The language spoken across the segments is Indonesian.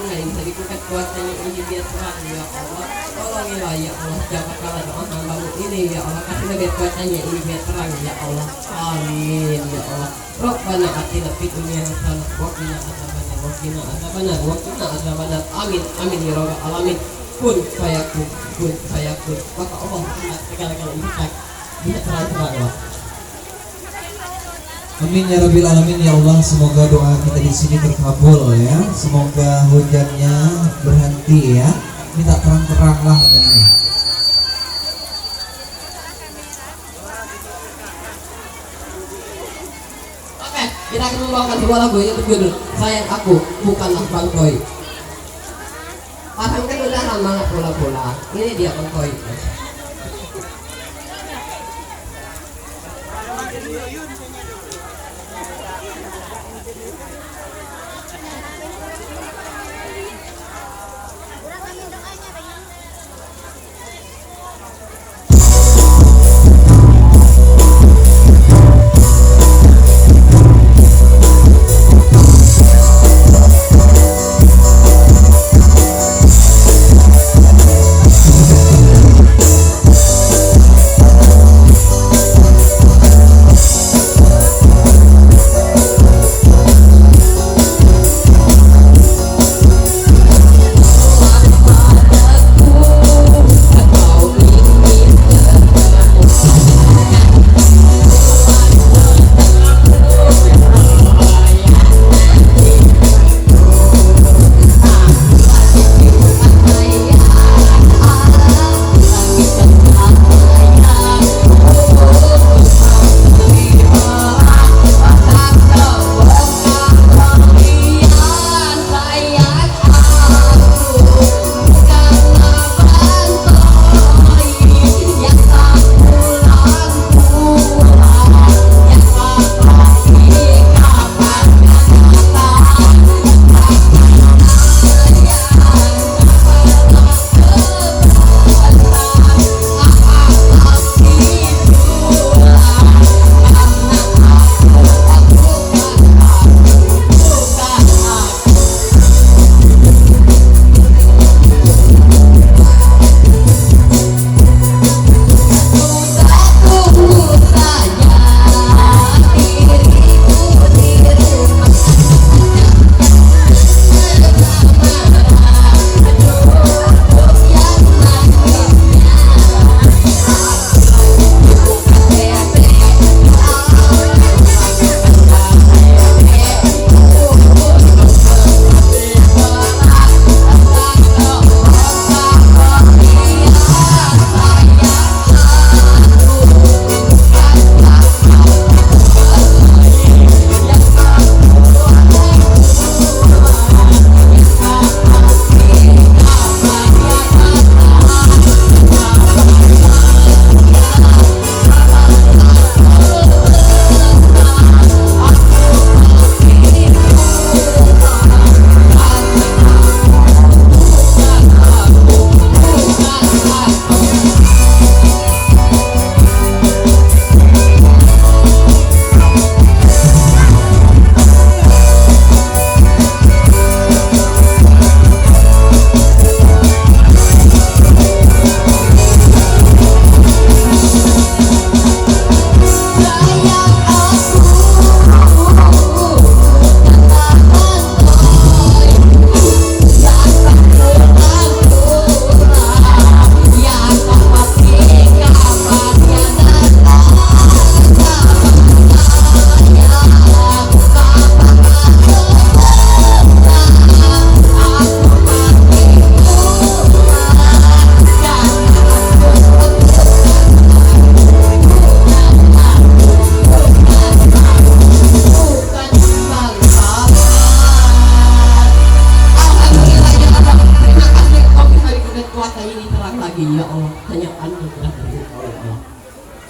nggak bisa dibuka kuasanya ini biar terang ya Allah. Tolongilah ya Allah, jawabkanlah doa hambamu ini ya Allah, kasihlah biar kuasanya ini biar terang ya Allah. Amin ya Allah. Rabbana atina fid dunya hasanah wa qina adzabannar wa qina adzabannar. Amin amin ya rabbal alamin. Kun fayakun, maka Allah segala-galanya bisa terang Allah. Amin ya rabbil alamin ya Allah. Semoga doa kita di sini terkabul ya. Semoga hujannya berhenti ya. Minta terang-terang lah katanya. Oke, kita akan membawakan sebuah lagu yang berjudul Sayang Aku Bukanlah Bangkoi. Pasang udah lama bola-bola. Ini dia Bangkoi.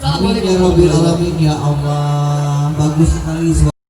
Amin ya rabbil alamin ya Allah. Bagus sekali.